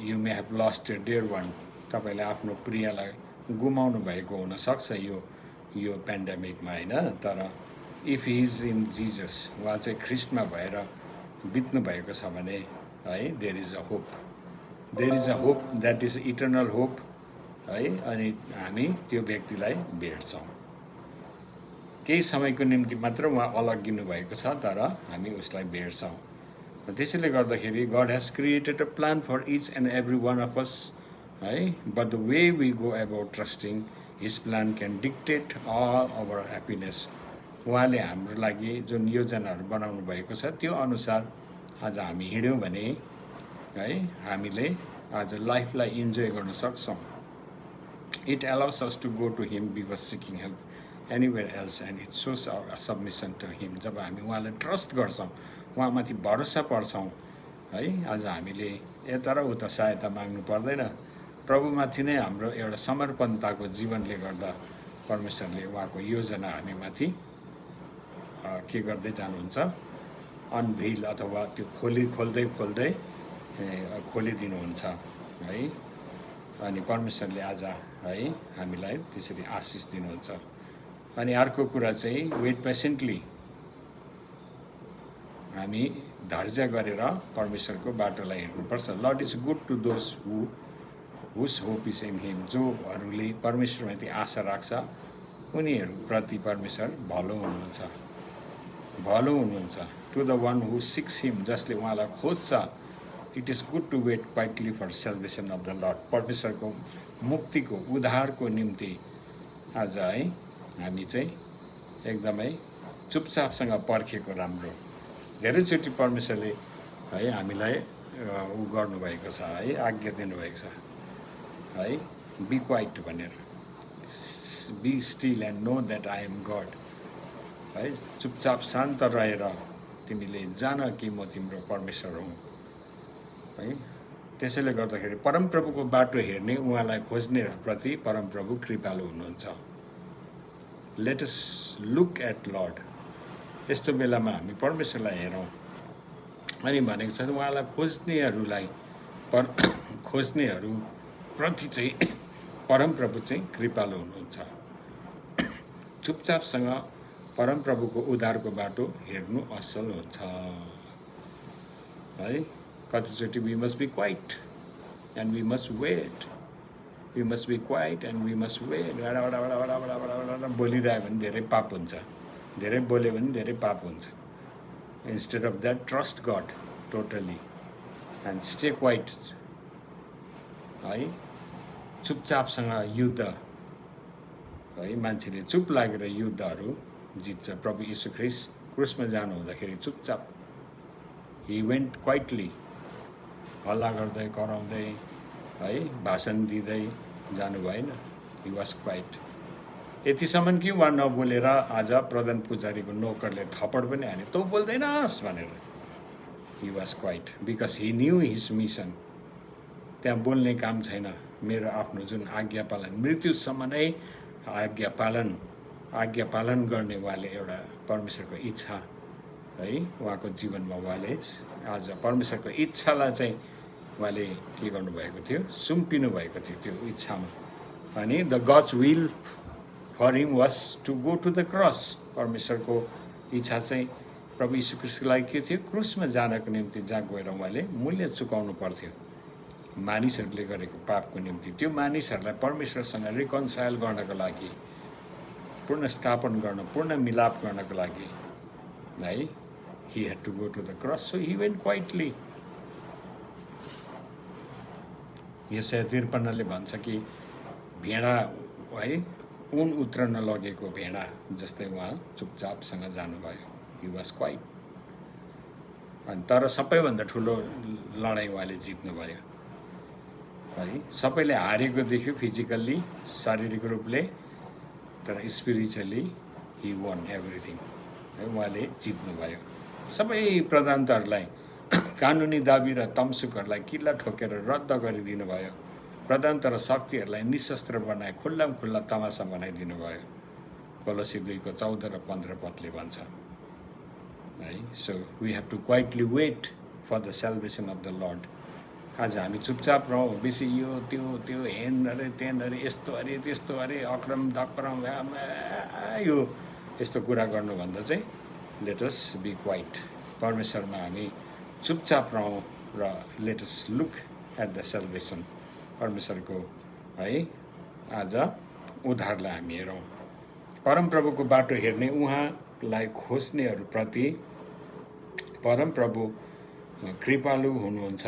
you may have lost dear one. तपाईँले आफ्नो प्रियलाई गुमाउनु भएको हुनसक्छ यो पेन्डेमिकमा होइन. तर if he is in Jesus, उहाँ चाहिँ ख्रिस्टमा भएर बित्नु भएको छ भने है, there is a hope. There is a hope that is eternal hope है अनि हामी त्यो व्यक्तिलाई भेट्छौँ केही समयको निम्ति मात्र उहाँ अलग्गिनु भएको छ तर हामी उसलाई भेट्छौँ त्यसैले गर्दाखेरि God has created a plan for each and every one of us है but the way we go about trusting his plan can dictate all our happiness उहाँले हाम्रो लागि जुन योजनाहरू बनाउनु भएको छ त्यो अनुसार आज हामी हिँड्यौँ भने है हामीले आज लाइफलाई इन्जोय गर्न सक्छौँ it allows us to go to him because seeking help anywhere else and it shows our submission to him जब हामी उहाँलाई ट्रस्ट गर्छौँ उहाँमाथि भरोसा पर्छौँ है आज हामीले यता र उता सहायता माग्नु पर्दैन प्रभुमाथि नै हाम्रो एउटा समर्पणताको जीवनले गर्दा परमेश्वरले उहाँको योजना हामीमाथि के गर्दै जानुहुन्छ अनभिल अथवा त्यो खोल्दै खोलिदिनुहुन्छ है अनि परमेश्वरले आज है हामीलाई त्यसरी आशिष दिनुहुन्छ अनि अर्को कुरा चाहिँ वेट पेसेन्टली हामी धैर्य गरेर परमेश्वरको बाटोलाई हेर्नुपर्छ Lord is good to those whose hope is in him जोहरूले परमेश्वरमाथि आशा राख्छ उनीहरूप्रति परमेश्वर भलो हुनुहुन्छ to the one who seeks him जसले उहाँलाई खोज्छ it is good to wait quietly for salvation of the Lord परमेश्वरको मुक्तिको उद्धारको निम्ति आज है हामी चाहिँ एकदमै चुपचापसँग पर्खेको राम्रो धेरैचोटि परमेश्वरले है हामीलाई उ गर्नुभएको छ है आज्ञा दिनुभएको छ है बी क्वाइट भनेर be still and know that I am God है चुपचाप शान्त रहेर तिमीले जान कि म तिम्रो परमेश्वर हुँ है त्यसैले गर्दाखेरि परमप्रभुको बाटो हेर्ने उहाँलाई खोज्नेहरूप्रति परमप्रभु कृपालु हुनुहुन्छ let us look at Lord यस्तो बेलामा हामी परमेश्वरलाई हेरौँ अनि भनेको छ उहाँलाई खोज्नेहरूप्रति चाहिँ परमप्रभु चाहिँ कृपालु हुनुहुन्छ चुपचापसँग परमप्रभुको उद्धारको बाटो हेर्नु असल हुन्छ है कतिचोटि we must be quiet and we must wait we must be quiet and we must wait बोलिरह्यो भने धेरै पाप हुन्छ धेरै बोल्यो भने धेरै पाप हुन्छ instead of that trust God totally and stay quiet है चुपचापसँग युद्ध है मान्छेले चुप लागेर युद्धहरू जित्छ प्रभु यीशु ख्रिस्ट क्रुसमा जानु हुँदाखेरि चुपचाप हि वेन्ट क्वाइटली हल्ला गर्दै कराउँदै है भाषण दिँदै जानु भएन हि वाज क्वाइट यतिसम्म कि उहाँ नबोलेर आज प्रधान पुजारीको नोकरले थप्पड पनि हाने तँ बोल्दैनस् भनेर he was quite because he new his mission त्यहाँ बोल्ने काम छैन मेरो आफ्नो जुन आज्ञा पालन मृत्युसम्म नै आज्ञा पालन गर्ने उहाँले एउटा परमेश्वरको इच्छा है उहाँको जीवनमा उहाँले आज परमेश्वरको इच्छालाई चाहिँ उहाँले के गर्नुभएको थियो सुम्पिनु भएको थियो त्यो इच्छामा अनि the God's will for him was to go to the cross परमेश्वरको इच्छा चाहिँ प्रभु यीशु ख्रिस्टको लागि के थियो क्रुसमा जानको निम्ति जहाँ गएर उहाँले मूल्य चुकाउनु पर्थ्यो मानिसहरूले गरेको पापको निम्ति त्यो मानिसहरूलाई परमेश्वरसँग रिकन्साइल गर्नको लागि पूर्ण स्थापन गर्न पूर्ण मिलाप गर्नको लागि है he had to go to the cross so he went quietly यसै 53ले भन्छ कि भेडा है उन उत्रन लगेको भेडा जस्तै उहाँ चुपचापसँग जानुभयो हि वाज क्वाइट अनि तर सबैभन्दा ठुलो लडाइँ उहाँले जित्नुभयो है सबैले हारेको देख्यो फिजिकल्ली शारीरिक रूपले तर स्पिरिचुअली हि वन एभ्रिथिङ है उहाँले जित्नुभयो सबै प्रधानताहरूलाई कानुनी दाबी र तमसुकहरूलाई किल्ला ठोकेर रद्द गरिदिनु भयो प्रधानता र शक्तिहरूलाई निशस्त्र बनाए खुल्लाम खुल्ला तमासा बनाइदिनु भयो कोलोसी 2को 14 र 15 पदले भन्छ है so we have to quietly wait for the salvation of the Lord आज हामी चुपचाप रहौँ बेसी यो त्यो हेन अरे तेन अरे यस्तो अरे त्यस्तो अरे अक्रम दक्रम यो यस्तो कुरा गर्नुभन्दा चाहिँ लेट अस बी क्वाइट परमेश्वरमा हामी चुपचाप रहौँ र let us look at the salvation परमेश्वरको है आज उद्धारलाई हामी हेरौँ। परमप्रभुको बाटो हेर्ने, उहाँलाई खोज्नेहरूप्रति परमप्रभु कृपालु हुनुहुन्छ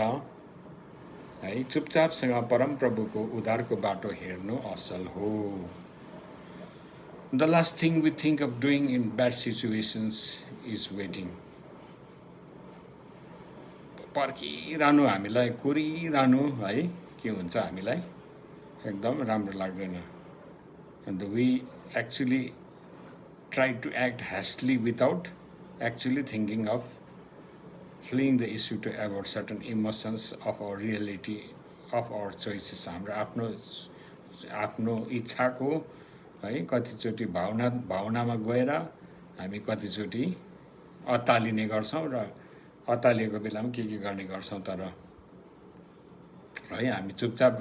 है। चुपचापसँग परमप्रभुको उद्धारको बाटो हेर्नु असल हो। The last thing we think of doing in bad situations is waiting. पर्खिरहनु, हामीलाई कुरिरहनु है के हुन्छ, हामीलाई एकदम राम्रो लाग्दैन। And we actually try to act hastily without actually thinking of fleeing the issue to avoid certain emotions of our reality of our choices. हाम्रो आफ्नो इच्छाको है कतिचोटि भावनामा गएर हामी कतिचोटि अत्तालिने गर्छौँ र अत्तालिएको बेलामा के गर्ने गर्छौँ, तर है हामी चुपचाप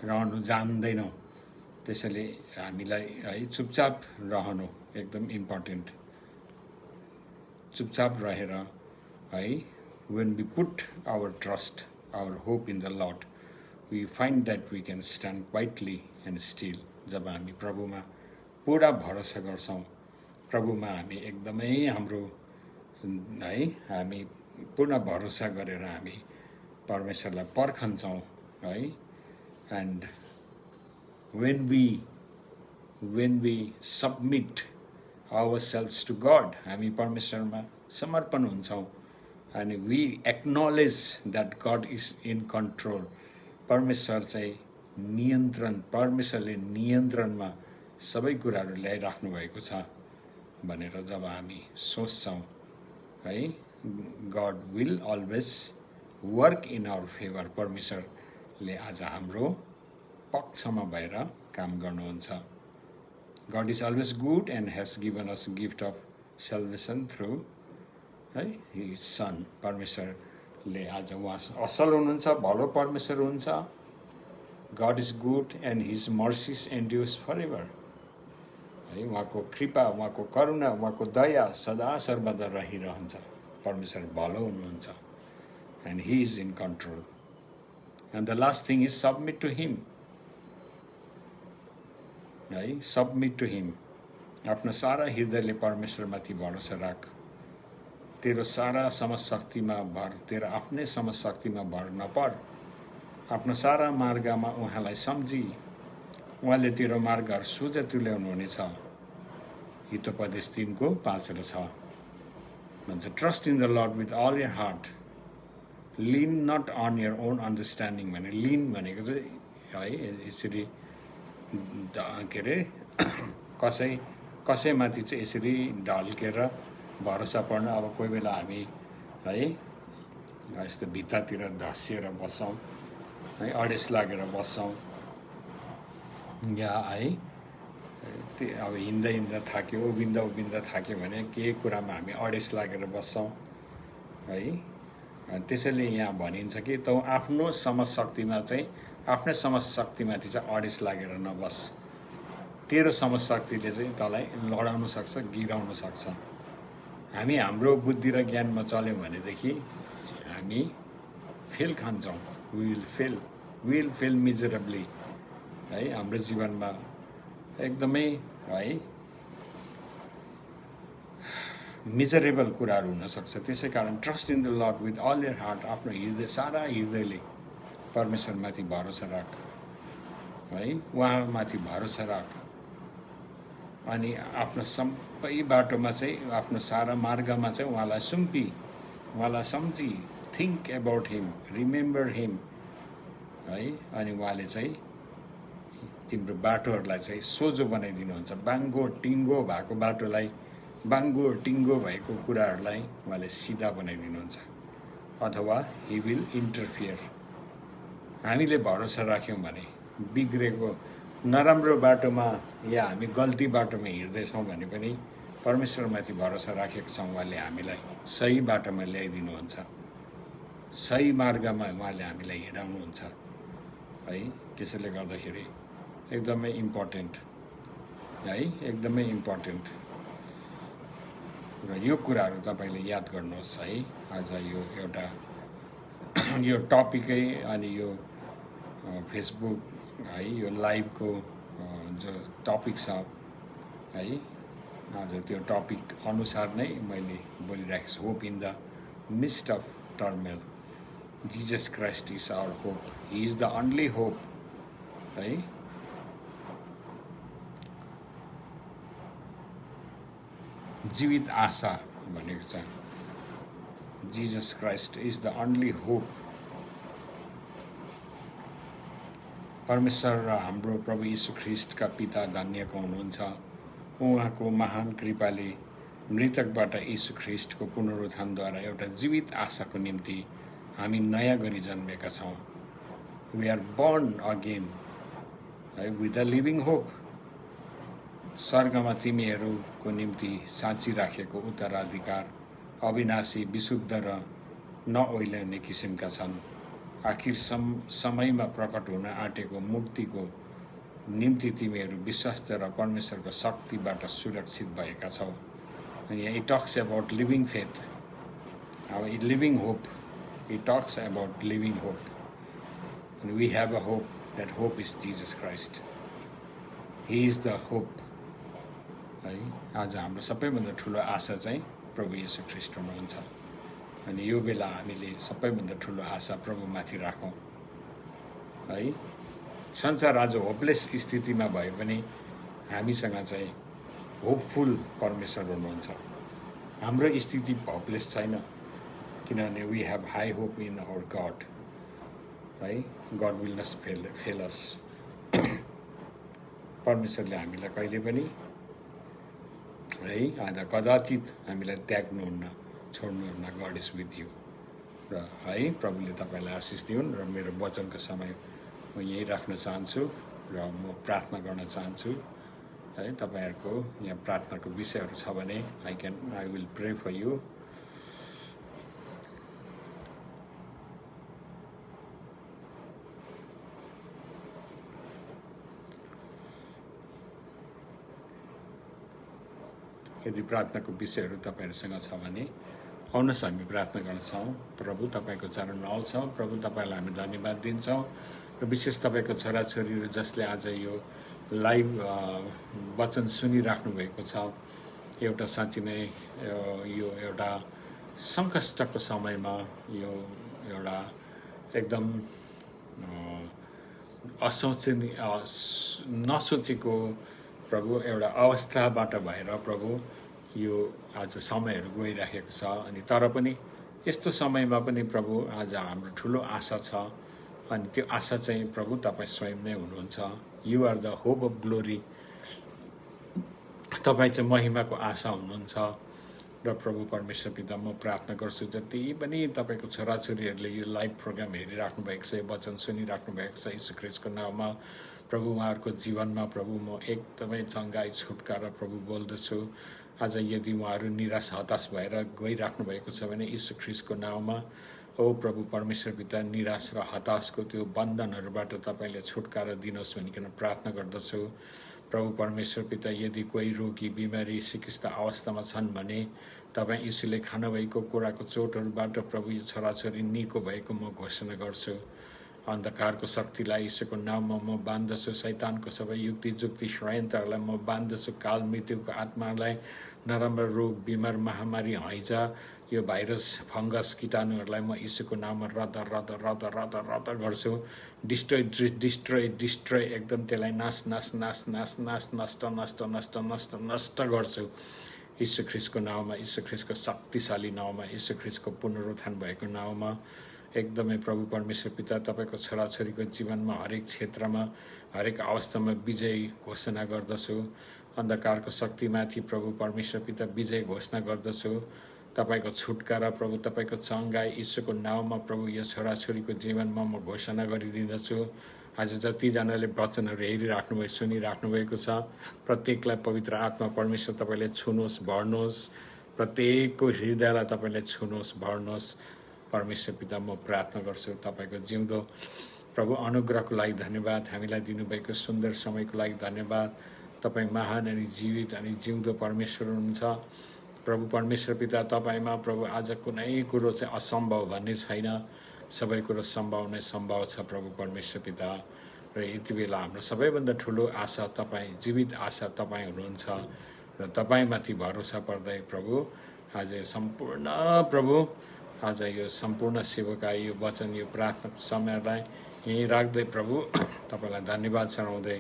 रहनु जान्दैनौँ। त्यसैले हामीलाई है चुपचाप रहनु एकदम इम्पोर्टेन्ट। चुपचाप रहेर है, when we put our trust, our hope in the Lord, we find that we can stand quietly and still. जब हामी प्रभुमा पुरा भरोसा गर्छौँ, प्रभुमा हामी एकदमै हाम्रो है हामी पूर्ण भरोसा गरेर हामी परमेश्वरलाई पर्खन्छौँ है। And when we submit ourselves to God, हामी परमेश्वरमा समर्पण हुन्छौँ अनि we acknowledge that God is in control, परमेश्वर चाहिँ परमेश्वरले नियन्त्रणमा सबै कुराहरू ल्याइराख्नु भएको छ भनेर जब हामी सोच्छौँ है, God will always work in our favor. परमेश्वरले आज हाम्रो पक्षमा भएर काम गर्नुहुन्छ। God is always good and has given us gift of salvation through His Son. परमेश्वरले आज उहाँ असल हुनुहुन्छ, भलो परमेश्वर हुनुहुन्छ। God is good and His mercies endures forever. है उहाँको कृपा, उहाँको करुणा, उहाँको दया सदा सर्वदा रहिरहन्छ। परमेश्वर भलो हुनुहुन्छ and He is in control. And the last thing is submit to Him. है सबमिट टु हिम। आफ्नो सारा हृदयले परमेश्वरमाथि भरोसा राख। तेरो सारा समशक्तिमा भर, तेरो आफ्नै समशक्तिमा भर नपर। आफ्नो सारा मार्गमा उहाँलाई सम्झी, उहाँले तेरो मार्गहरू सोझा तुल्याउनु हुनेछ। हितोपदेश 3:5 र 6 भन्छ, trust in the Lord with all your heart, lean not on your own understanding. भने लिन भनेको चाहिँ है यसरी के अरे कसैमाथि चाहिँ यसरी ढल्केर भरोसा पर्न। अब कोही बेला हामी है यस्तो भित्तातिर धसिएर बस्छौँ है, अडेस लागेर बस्छौँ, या है अब हिँड्दा थाक्यो, उभिँदा थाक्यो भने केही कुरामा हामी अडेस लागेर बस्छौँ है। त्यसैले यहाँ भनिन्छ कि तँ आफ्नो समशक्तिमा चाहिँ, आफ्नै समशक्तिमाथि चाहिँ अडेस लागेर नबस। तेरो समशक्तिले चाहिँ तँलाई लडाउन सक्छ, गिराउन सक्छ। हामी हाम्रो बुद्धि र ज्ञानमा चल्यौँ भनेदेखि हामी फेल खान्छौँ। वी विल फेल मिजरेबली है। हाम्रो जीवनमा एकदमै है मिजरेबल कुराहरू हुनसक्छ। त्यसै कारण trust in the Lord with all your heart, आफ्नो हृदय सारा हृदयले परमेश्वरमाथि भरोसा राख है, उहाँमाथि भरोसा राख। अनि आफ्नो सबै बाटोमा चाहिँ, आफ्नो सारा मार्गमा चाहिँ उहाँलाई सुम्पी, उहाँलाई सम्झी, थिङ्क एबाउट हिम, रिमेम्बर हिम है। अनि उहाँले चाहिँ तिम्रो बाटोहरूलाई चाहिँ सोझो बनाइदिनुहुन्छ। बाङ्गो टिङ्गो भएको बाटोलाई, बाङ्गो टिङ्गो भएको कुराहरूलाई उहाँले सिधा बनाइदिनुहुन्छ। अथवा ही विल इन्टरफियर। हामीले भरोसा राख्यौँ भने बिग्रेको नराम्रो बाटोमा या हामी गल्ती बाटोमा हिँड्दैछौँ भने पनि परमेश्वरमाथि भरोसा राखेको छौँ, उहाँले हामीलाई सही बाटोमा ल्याइदिनुहुन्छ, सही मार्गमा उहाँले हामीलाई हिँडाउनुहुन्छ है। त्यसैले गर्दाखेरि एकदमै इम्पोर्टेन्ट है, एकदमै इम्पोर्टेन्ट। र यो कुराहरू तपाईँले याद गर्नुहोस् है। आज यो एउटा यो टपिकै अनि यो फेसबुक है यो लाइभको जो टपिक छ है आज त्यो टपिक अनुसार नै मैले बोलिरहेको छु। Hope in the mist of turmoil, Jesus Christ is our hope, he is the only hope है। जीवित आशा भनेको छ, Jesus Christ is the only hope. परमेश्वर र हाम्रो प्रभु यीशु ख्रिस्टका पिता धन्यको हुनुहुन्छ। उहाँको महान कृपाले मृतकबाट यीशु ख्रिस्टको पुनरुत्थानद्वारा एउटा जीवित आशाको निम्ति हामी नयाँ गरी जन्मेका छौँ। वी आर बोर्न अगेन है विथ अ लिभिङ होप। स्वर्गमा तिमीहरूको निम्ति साँची राखेको उत्तराधिकार अविनाशी, विशुद्ध र नओइल्याउने किसिमका छन्। आखिर समयमा प्रकट हुन आँटेको मुक्तिको निम्ति तिमीहरू विश्वासद्वारा परमेश्वरको शक्तिबाट सुरक्षित भएका छौ। अनि यहाँ it talks about living faith, अब living hope, it talks about living hope. And we have a hope, that hope is Jesus Christ, he is the hope है। आज हाम्रो सबैभन्दा ठुलो आशा चाहिँ प्रभु येशू ख्रिस्टमा हुन्छ। अनि यो बेला हामीले सबैभन्दा ठुलो आशा प्रभुमाथि राखौँ है। संसार आज होपलेस स्थितिमा भए पनि हामीसँग चाहिँ होपफुल परमेश्वर हुनुहुन्छ। हाम्रो स्थिति होपलेस छैन, किनभने we have high hope in our God है। God will not fail us. परमेश्वरले हामीलाई कहिले पनि है आज कदाचित हामीलाई त्याग्नुहुन्न, छोड्नुहुन्न। God is with you. र है प्रभुले तपाईँलाई आशिष दिउन्। र मेरो वचनको समय म यहीँ राख्न चाहन्छु र म प्रार्थना गर्न चाहन्छु है। तपाईँहरूको यहाँ प्रार्थनाको विषयहरू छ भने I will pray for you. यदि प्रार्थनाको विषयहरू तपाईँहरूसँग छ भने आउनुहोस्, हामी प्रार्थना गर्छौँ। प्रभु तपाईँको चरणमा आउँछौँ। प्रभु तपाईँलाई हामी धन्यवाद दिन्छौँ र विशेष तपाईँको छोराछोरीहरू जसले आज यो लाइभ वचन सुनिराख्नु भएको छ, एउटा साँच्ची नै यो एउटा सङ्कष्टको समयमा यो एउटा एकदम नसोचेको प्रभु एउटा अवस्थाबाट भएर प्रभु यो आज समयहरू गइराखेको छ। अनि तर पनि यस्तो समयमा पनि प्रभु आज हाम्रो ठुलो आशा छ। अनि त्यो आशा चाहिँ प्रभु तपाईँ स्वयं नै हुनुहुन्छ। You are the hope of glory. तपाईँ चाहिँ महिमाको आशा हुनुहुन्छ। र प्रभु परमेश्वर पिता, म प्रार्थना गर्छु जति पनि तपाईँको छोराछोरीहरूले यो लाइभ प्रोग्राम हेरिराख्नु भएको छ, यो वचन सुनिराख्नु भएको छ, यीशु ख्रिस्टको नाममा प्रभु उहाँहरूको जीवनमा प्रभु म एकदमै चङ्गाई छुटकारा प्रभु बोल्दछु। आज यदि उहाँहरू निराश हताश भएर गइराख्नु भएको छ भने यीशु ख्रिस्टको नाममा ओ प्रभु परमेश्वर पिता, निराश र हताशको त्यो बन्धनहरूबाट तपाईँले छुटकारा दिनुहोस् भनिकन प्रार्थना गर्दछु। प्रभु परमेश्वर पिता, यदि कोही रोगी बिमारी सिकिस्त अवस्थामा छन् भने तपाईँ यीशुले खानुभएको कुराको चोटहरूबाट प्रभु यो छोराछोरी निको भएको म घोषणा गर्छु। अन्धकारको शक्तिलाई यीशुको नाममा म बाँध्दछु। शैतानको सबै युक्ति जुक्ति षड्यन्त्रहरूलाई म बाँध्दछु। काल मृत्युको आत्मालाई, नराम्रो रोग बिमार महामारी हैजा यो भाइरस फङ्गस कीटाणुहरूलाई म यीशुको नाममा रद्द रद्द रद्द रद्द रद्द गर्छु। डिस्ट्रोय डिस्ट्रोय डिस्ट्रोय एकदम त्यसलाई नाश नाश नाश नाश नाश नष्ट नष्ट नष्ट नष्ट नष्ट गर्छु यीशु ख्रिस्टको नाममा, यीशु ख्रिस्टको शक्तिशाली नाममा, यीशु ख्रिस्टको पुनरुत्थान भएको नाममा। एकदमै प्रभु परमेश्वर पिता, तपाईँको छोराछोरीको जीवनमा हरेक क्षेत्रमा हरेक अवस्थामा विजय घोषणा गर्दछु। अन्धकारको शक्तिमाथि प्रभु परमेश्वर पिता विजय घोषणा गर्दछु। तपाईँको छुटकारा प्रभु, तपाईँको चङ्गाई यीशुको नाममा प्रभु यो छोराछोरीको जीवनमा म घोषणा गरिदिँदछु। आज जतिजनाले वचनहरू हेरिराख्नु भएको सुनिराख्नु भएको छ, प्रत्येकलाई पवित्र आत्मा परमेश्वर तपाईँले छुनुहोस्, भर्नुहोस्। प्रत्येकको हृदयलाई तपाईँले छुनुहोस्, भर्नुहोस्। परमेश्वर पिता, म प्रार्थना गर्छु तपाईँको जिउँदो प्रभु अनुग्रहको लागि धन्यवाद। हामीलाई दिनुभएको सुन्दर समयको लागि धन्यवाद। तपाईँ महान अनि जीवित अनि जिउँदो परमेश्वर हुनुहुन्छ। प्रभु परमेश्वर पिता, तपाईँमा प्रभु आज कुनै कुरो चाहिँ असम्भव भन्ने छैन। सबै कुरो सम्भव नै सम्भव छ प्रभु परमेश्वर पिता। र यति बेला हाम्रो सबैभन्दा ठुलो आशा तपाईँ, जीवित आशा तपाईँ हुनुहुन्छ र तपाईँमाथि भरोसा पर्दै प्रभु आज यो सम्पूर्ण प्रभु आज यो सम्पूर्ण सेवकाई, यो वचन, यो प्रार्थनाको समयलाई यहीँ राख्दै प्रभु तपाईँलाई धन्यवाद चढाउँदै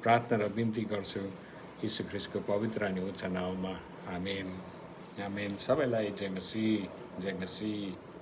प्रार्थना र बिन्ती गर्छु यीशु ख्रीष्टको पवित्र अनि उच्च नाममा। आमेन आमेन। सबैलाई जय मसीह, जय मसीह।